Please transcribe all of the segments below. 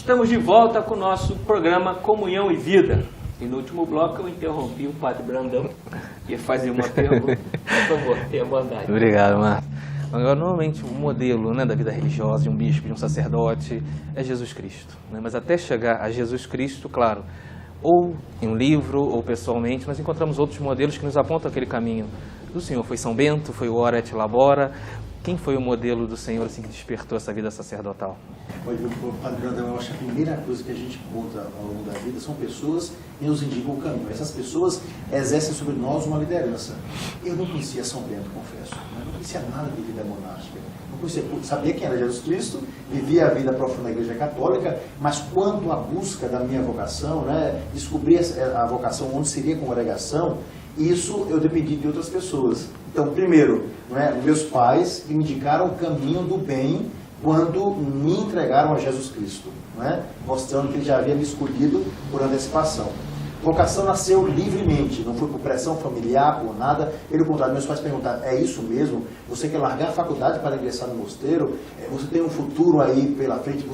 Estamos de volta com o nosso programa Comunhão e Vida. E no último bloco eu interrompi o Padre Brandão, que ia fazer uma pergunta. Por favor, tenha bondade. Obrigado, Marcos. Agora, normalmente, o modelo, né, da vida religiosa de um bispo, de um sacerdote, é Jesus Cristo. Né? Mas até chegar a Jesus Cristo, claro, ou em um livro, ou pessoalmente, nós encontramos outros modelos que nos apontam aquele caminho. Do Senhor foi São Bento, foi o Ora et Labora. Quem foi o modelo do Senhor assim, que despertou essa vida sacerdotal? Padre Brandão, eu acho que a primeira coisa que a gente conta ao longo da vida são pessoas que nos indicam o caminho. Essas pessoas exercem sobre nós uma liderança. Eu não conhecia São Bento, confesso. Eu não conhecia nada de vida monástica. Não conhecia, sabia quem era Jesus Cristo, vivia a vida profunda na Igreja Católica, mas quanto à busca da minha vocação, né, descobrir a vocação, onde seria a congregação, isso eu dependi de outras pessoas. Então, primeiro, né, meus pais me indicaram o caminho do bem quando me entregaram a Jesus Cristo, né, mostrando que ele já havia me escolhido por antecipação. Vocação nasceu livremente, não foi por pressão familiar, por nada. Pelo contrário, meus pais perguntaram, é isso mesmo? Você quer largar a faculdade para ingressar no mosteiro? Você tem um futuro aí pela frente?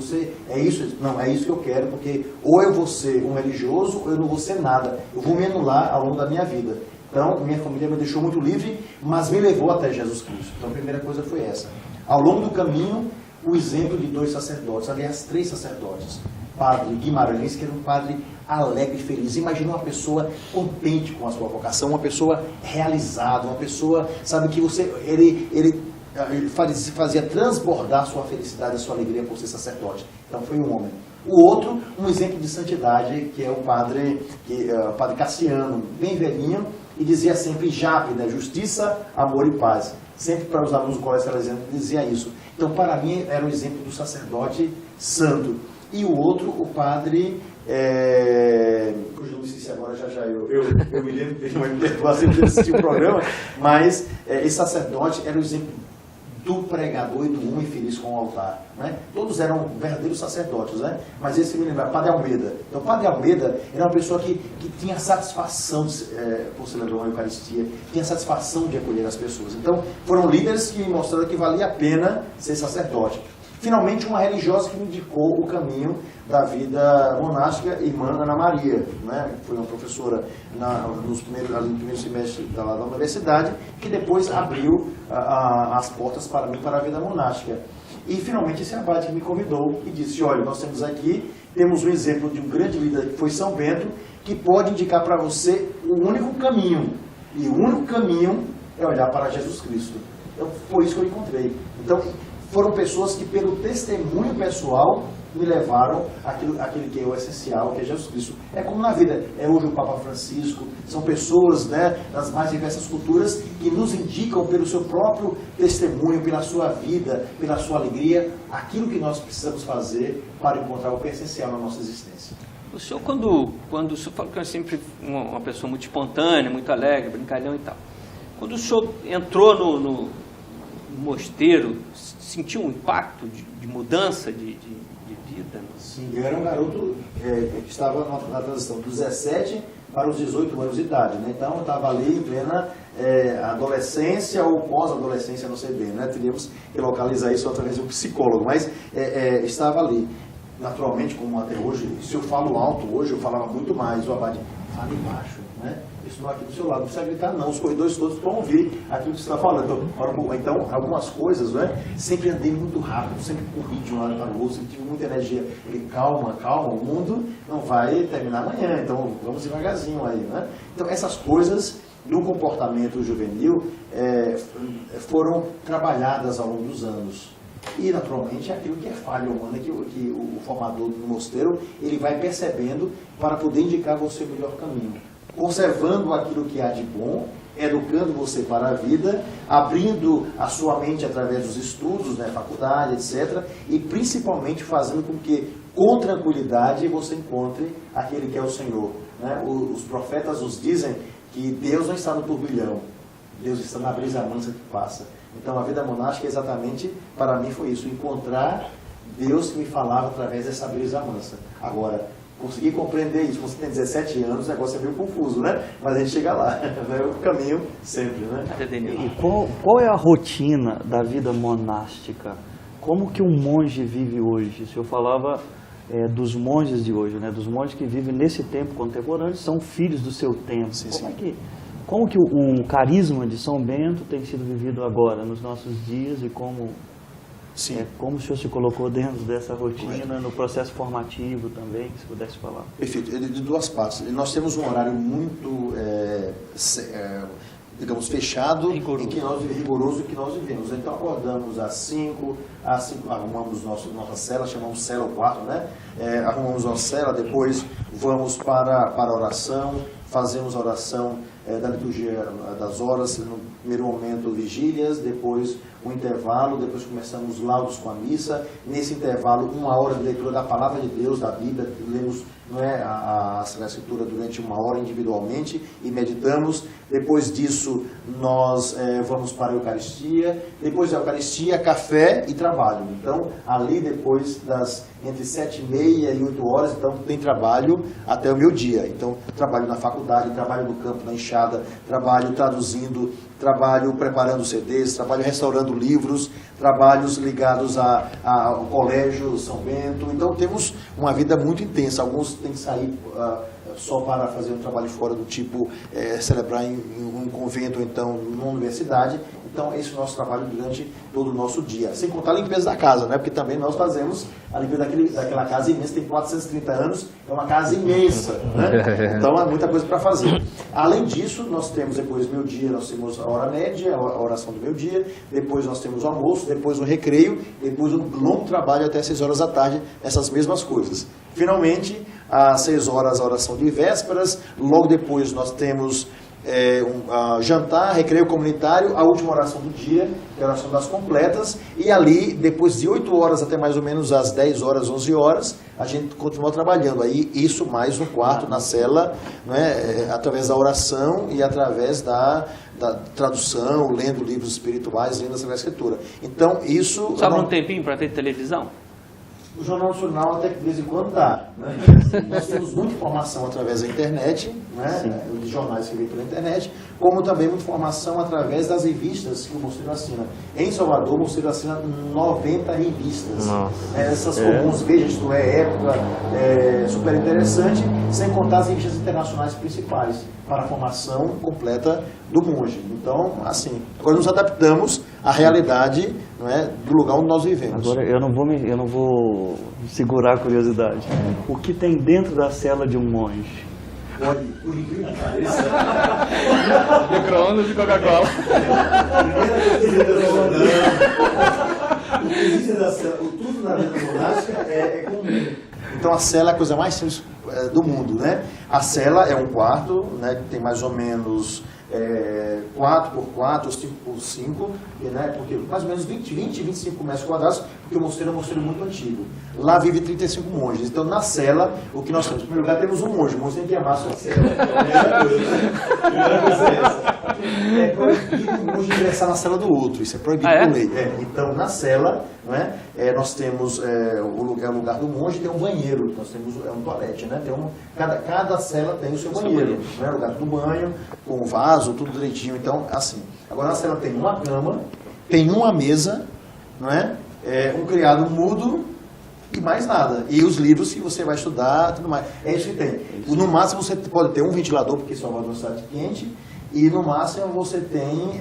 É isso? Não, é isso que eu quero, porque ou eu vou ser um religioso ou eu não vou ser nada. Eu vou me anular ao longo da minha vida. Então, minha família me deixou muito livre, mas me levou até Jesus Cristo. Então, a primeira coisa foi essa. Ao longo do caminho, o exemplo de 2 sacerdotes, aliás, 3 sacerdotes. Padre Guimarães, que era um padre alegre e feliz. Imagina uma pessoa contente com a sua vocação, uma pessoa realizada, uma pessoa, sabe, que ele fazia transbordar a sua felicidade, a sua alegria por ser sacerdote. Então, foi um homem. O outro, um exemplo de santidade, que é o padre Cassiano, bem velhinho, e dizia sempre JAP, né? Justiça, amor e paz. Sempre para os alunos do colégio salesiano dizia isso. Então, para mim, era o exemplo do sacerdote santo. E o outro, o padre, cujo eu não sei se agora eu me lembro dele, mas me perdoar sempre de assistir o programa, mas esse sacerdote era o exemplo do pregador e do homem feliz com o altar. Né? Todos eram verdadeiros sacerdotes, né? Mas esse me lembra, Padre Almeida. Então, Padre Almeida era uma pessoa que tinha satisfação por celebrar uma Eucaristia, tinha satisfação de acolher as pessoas. Então, foram líderes que me mostraram que valia a pena ser sacerdote. Finalmente, uma religiosa que me indicou o caminho da vida monástica, irmã Ana Maria, né? Foi uma professora no primeiro semestre da universidade, que depois abriu as portas para mim para a vida monástica. E finalmente esse abade que me convidou e disse, olha, nós temos um exemplo de um grande líder que foi São Bento, que pode indicar para você o único caminho. E o único caminho é olhar para Jesus Cristo. Então, foi isso que eu encontrei. Então, foram pessoas que, pelo testemunho pessoal, me levaram àquele que é o essencial, que é Jesus Cristo. É como na vida, é hoje o Papa Francisco, são pessoas, né, das mais diversas culturas que nos indicam pelo seu próprio testemunho, pela sua vida, pela sua alegria, aquilo que nós precisamos fazer para encontrar o que é essencial na nossa existência. O senhor, quando o senhor fala que é sempre uma pessoa muito espontânea, muito alegre, brincalhão e tal, quando o senhor entrou no mosteiro, sentiu um impacto de mudança de vida? Sim, eu era um garoto que estava na transição dos 17 para os 18 anos de idade, né? Então eu estava ali em plena adolescência ou pós-adolescência, não sei bem, né? Teríamos que localizar isso através de um psicólogo, mas estava ali. Naturalmente, como até hoje, se eu falo alto hoje, eu falava muito mais, o abade fala embaixo, né? Isso não é aqui do seu lado, não precisa gritar não, os corredores todos vão ouvir aquilo que você está falando. Então, algumas coisas, né? Sempre andei muito rápido, sempre corri de um lado para o outro, sempre tive muita energia. Ele, calma, o mundo não vai terminar amanhã, então vamos devagarzinho aí, né? Então, essas coisas do comportamento juvenil foram trabalhadas ao longo dos anos. E, naturalmente, aquilo que é falha humana, que o formador do mosteiro, ele vai percebendo para poder indicar você o melhor caminho. Conservando aquilo que há de bom, educando você para a vida, abrindo a sua mente através dos estudos, né, faculdade, etc. E, principalmente, fazendo com que, com tranquilidade, você encontre aquele que é o Senhor. Né? Os profetas nos dizem que Deus não está no turbilhão, Deus está na brisa mansa que passa. Então, a vida monástica, exatamente, para mim, foi isso, encontrar Deus que me falava através dessa brisa mansa. Agora, conseguir compreender isso, você tem 17 anos, o negócio é meio confuso, né? Mas a gente chega lá, é o caminho sempre, né? E qual é a rotina da vida monástica? Como que um monge vive hoje? O senhor falava dos monges de hoje, né? Dos monges que vivem nesse tempo contemporâneo, são filhos do seu tempo. Sim, Como que o carisma de São Bento tem sido vivido agora, nos nossos dias, e como o senhor se colocou dentro dessa rotina, no processo formativo também, se pudesse falar? Perfeito, de duas partes. Nós temos um horário muito, digamos, fechado, rigoroso em que nós vivemos. Então acordamos às 5, arrumamos nossa cela, chamamos cela o quarto, né? Arrumamos nossa cela, depois vamos para a oração, fazemos a oração da liturgia das horas, no primeiro momento vigílias, depois um intervalo, depois começamos laudos com a missa. Nesse intervalo, 1 hora de leitura da Palavra de Deus, da Bíblia, lemos a Sagrada Escritura durante 1 hora individualmente e meditamos. Depois disso, nós vamos para a Eucaristia. Depois da Eucaristia, café e trabalho. Então, ali depois entre 7h30 e 8 horas, então tem trabalho até o meio-dia. Então, trabalho na faculdade, trabalho no campo, na enxada, trabalho traduzindo, trabalho preparando CDs, trabalho restaurando livros, trabalhos ligados ao Colégio São Bento. Então, temos uma vida muito intensa. Alguns têm que sair só para fazer um trabalho fora, do tipo celebrar em um convento ou então numa universidade. Então, esse é o nosso trabalho durante todo o nosso dia. Sem contar a limpeza da casa, né? Porque também nós fazemos a limpeza daquela casa imensa, tem 430 anos, é uma casa imensa, né? Então, há muita coisa para fazer. Além disso, nós temos depois do meio-dia, nós temos a hora média, a oração do meio-dia, depois nós temos o almoço, depois o recreio, depois um longo trabalho até 6 horas da tarde, essas mesmas coisas. Finalmente, às 6 horas, a oração de vésperas, logo depois nós temos jantar, recreio comunitário, a última oração do dia, que é a oração das completas, e ali, depois de 8 horas até mais ou menos às 10 horas, 11 horas, a gente continua trabalhando. Aí, isso mais no quarto, na cela, né, através da oração e através da tradução, lendo livros espirituais, lendo a Sagrada Escritura. Então, isso... Sobra um tempinho para ter televisão? O Jornal Nacional até que de vez em quando dá. Né? Nós temos muita informação através da internet, né? De jornais que vêm pela internet, como também muita informação através das revistas que o Mosteiro assina. Em Salvador, o Mosteiro assina 90 revistas. Essas comuns, Veja, Isto É, Época, super interessante, sem contar as revistas internacionais principais, para a formação completa do monge. Então, assim, agora nos adaptamos à realidade, não é, do lugar onde nós vivemos. Agora, eu não vou segurar a curiosidade. O que tem dentro da cela de um monge? Olha, por incrível que pareça... Micro-ondas e Coca-Cola. O que existe da cela, tudo na vida monástica é comum. Então a cela é a coisa mais simples do mundo, né? A cela é um quarto, né, que tem mais ou menos 4x4 ou 5x5, né, porque mais ou menos 25 metros quadrados, porque o mosteiro é um mosteiro muito antigo. Lá vive 35 monges. Então, na cela, o que nós temos? Em primeiro lugar, temos um monge. O monge tem que amar a sua cela. Primeira coisa é essa. É proibido o monge ingressar na cela do outro. Isso é proibido por lei. Então, na cela, né, nós temos o lugar do monge, tem um banheiro. Nós temos um toalete, né? Cada cela tem o seu banheiro. Né? O lugar do banho, com o vaso, tudo direitinho. Então, assim. Agora, na cela tem uma cama, tem uma mesa, não é? Um criado mudo e mais nada. E os livros que você vai estudar, tudo mais. É isso que tem. No máximo você pode ter um ventilador, porque Salvador é uma cidade quente, e no máximo você tem,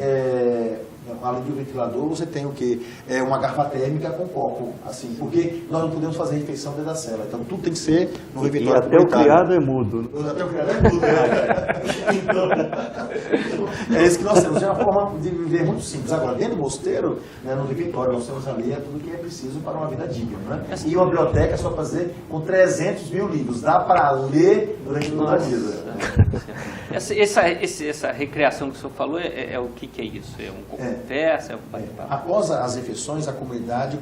além do ventilador, você tem o quê? Uma garrafa térmica com copo, assim, porque nós não podemos fazer refeição dentro da cela. Então tudo tem que ser no refeitório. E até o criado é mudo. Até o criado é mudo, Então, é isso que nós temos. É uma forma de viver muito simples. Agora, dentro do mosteiro, né, no refeitório, nós temos ali tudo que é preciso para uma vida digna. Né? E uma biblioteca só fazer com 300 mil livros. Dá para ler durante toda a vida. Essa recreação que o senhor falou, o que é isso? É uma conversa? Após as refeições, a comunidade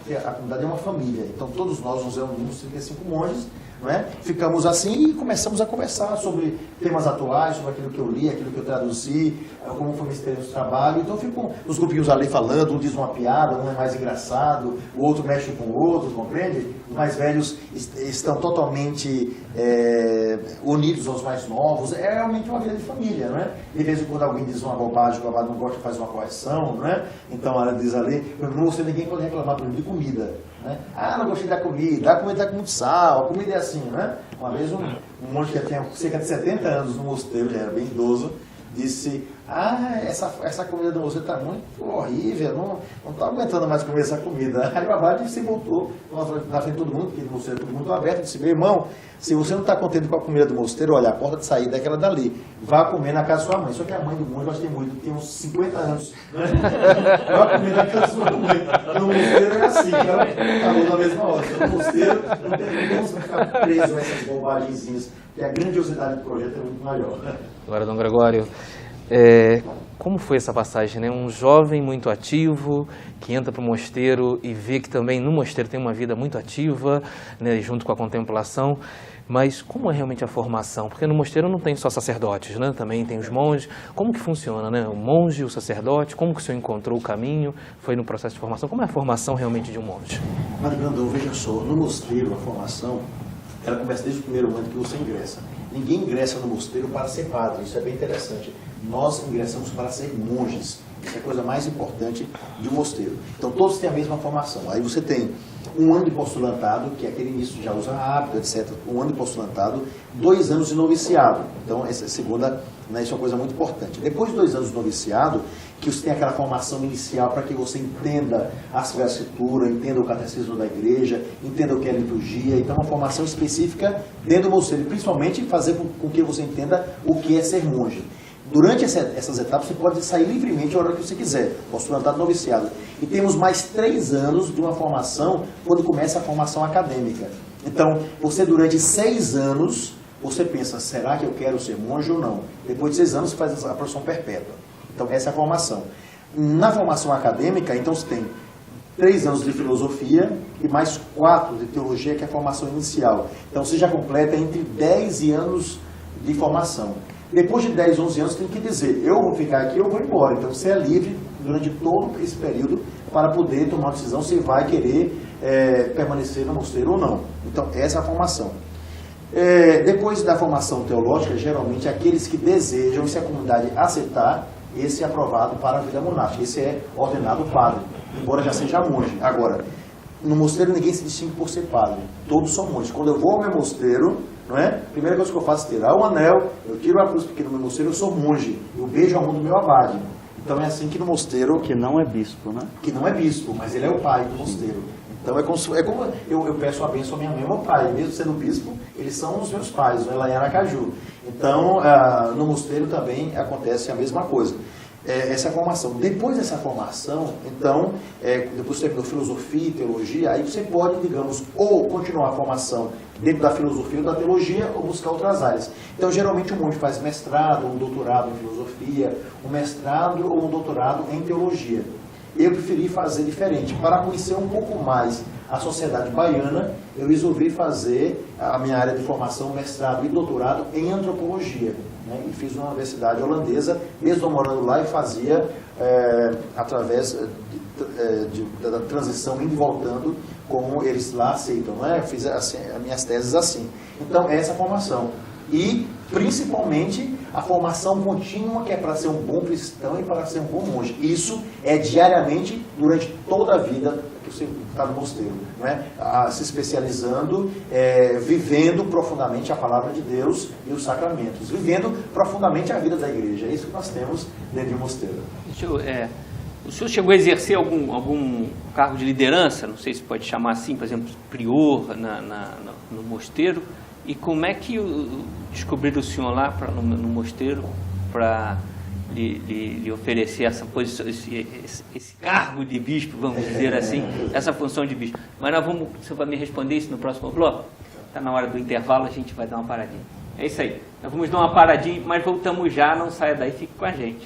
é uma família. Então, todos nós nos reunimos, 35 monges, não é? Ficamos assim e começamos a conversar sobre temas atuais, sobre aquilo que eu li, aquilo que eu traduzi, como foi minha experiência de trabalho. Então ficam os grupinhos ali falando, um diz uma piada, um é mais engraçado, o outro mexe com o outro, compreende? Os mais velhos estão totalmente unidos aos mais novos. É realmente uma vida de família, não é? De vez em quando alguém diz uma bobagem, o babado não gosta, faz uma correção, não é? Então ela diz ali, não sei ninguém pode reclamar por exemplo, de comida. Né? Ah, não gostei da comida está com muito sal, a comida é assim, né? Uma vez um monge que tinha cerca de 70 anos no mosteiro, já era bem idoso, disse, essa comida do mosteiro está muito horrível, não estou aguentando mais comer essa comida. Aí o abade se voltou na frente de todo mundo, porque no mosteiro todo mundo aberto, e disse, meu irmão, se você não está contente com a comida do mosteiro, olha, a porta de saída é aquela dali, vá comer na casa da sua mãe. Só que a mãe do monge, nós tem uns 50 anos, vá comer na casa da sua mãe. Porque no mosteiro é assim, ela falou na mesma hora. No mosteiro não temos que ficar preso a essas bobagenzinhas, porque a grandiosidade do projeto é muito maior. Agora, Dom Gregório, como foi essa passagem, né? Um jovem muito ativo, que entra para o mosteiro e vê que também no mosteiro tem uma vida muito ativa, né, junto com a contemplação, mas como é realmente a formação? Porque no mosteiro não tem só sacerdotes, né? Também tem os monges. Como que funciona, né? O monge, o sacerdote, como que o senhor encontrou o caminho? Foi no processo de formação? Como é a formação realmente de um monge? Mas, Brandão, veja só, no mosteiro a formação, ela começa desde o primeiro momento que você ingressa. Ninguém ingressa no mosteiro para ser padre, isso é bem interessante. Nós ingressamos para ser monges, isso é a coisa mais importante de um mosteiro. Então todos têm a mesma formação. Aí você tem um ano de postulantado, que é aquele início já usa hábito, etc. Um ano de postulantado, 2 anos de noviciado. Então essa é a segunda, né, isso é uma coisa muito importante. Depois de 2 anos de noviciado, que você tem aquela formação inicial para que você entenda a Sagrada Escritura, entenda o catecismo da igreja, entenda o que é liturgia. Então uma formação específica dentro do mosteiro, principalmente fazer com que você entenda o que é ser monge. Durante essas etapas, você pode sair livremente a hora que você quiser, postulantado, noviciado. E temos mais 3 anos de uma formação, quando começa a formação acadêmica. Então, você durante 6 anos, você pensa, será que eu quero ser monge ou não? Depois de 6 anos, você faz a profissão perpétua. Então, essa é a formação. Na formação acadêmica, então, você tem 3 anos de filosofia e mais 4 de teologia, que é a formação inicial. Então, você já completa entre 10 anos de formação. Depois de 10, 11 anos, tem que dizer, eu vou ficar aqui, eu vou embora. Então, você é livre durante todo esse período para poder tomar uma decisão se vai querer permanecer no mosteiro ou não. Então, essa é a formação. Depois da formação teológica, geralmente, aqueles que desejam, se a comunidade aceitar, esse é aprovado para a vida monástica. Esse é ordenado padre, embora já seja monge. Agora, no mosteiro ninguém se distingue por ser padre. Todos são monges. Quando eu vou ao meu mosteiro, não é? A primeira coisa que eu faço é tirar o anel, eu tiro a cruz, porque no meu mosteiro eu sou monge. Eu beijo a mão do meu abade. Então é assim que no mosteiro... Que não é bispo, né? Que não é bispo, mas ele é o pai do mosteiro. Então é como eu peço a bênção à minha mãe e ao meu pai. Mesmo sendo bispo, eles são os meus pais, lá em Aracaju. Então, no mosteiro também acontece a mesma coisa. Essa formação. Depois dessa formação, então, depois você terminou filosofia e teologia, aí você pode, digamos, ou continuar a formação dentro da filosofia ou da teologia, ou buscar outras áreas. Então, geralmente, o monge faz mestrado ou um doutorado em filosofia, um mestrado ou um doutorado em teologia. Eu preferi fazer diferente. Para conhecer um pouco mais a sociedade baiana, eu resolvi fazer a minha área de formação, mestrado e doutorado em antropologia. E fiz uma universidade holandesa, mesmo morando lá, e fazia através da transição, indo e voltando, como eles lá aceitam. Fiz as minhas teses assim. Então, essa é a formação. E, principalmente, a formação contínua, que é para ser um bom cristão e para ser um bom monge. Isso é diariamente, durante toda a vida que você está no mosteiro. Se especializando, vivendo profundamente a palavra de Deus e os sacramentos. Vivendo profundamente a vida da igreja. É isso que nós temos dentro do mosteiro. O senhor chegou a exercer algum cargo de liderança? Não sei se pode chamar assim, por exemplo, prior no mosteiro. E como é que descobriram o senhor lá no mosteiro para lhe oferecer essa posição, esse cargo de bispo, vamos dizer assim, essa função de bispo? Mas você vai me responder isso no próximo bloco? Está na hora do intervalo, a gente vai dar uma paradinha. É isso aí. Nós vamos dar uma paradinha, mas voltamos já, não saia daí, fique com a gente.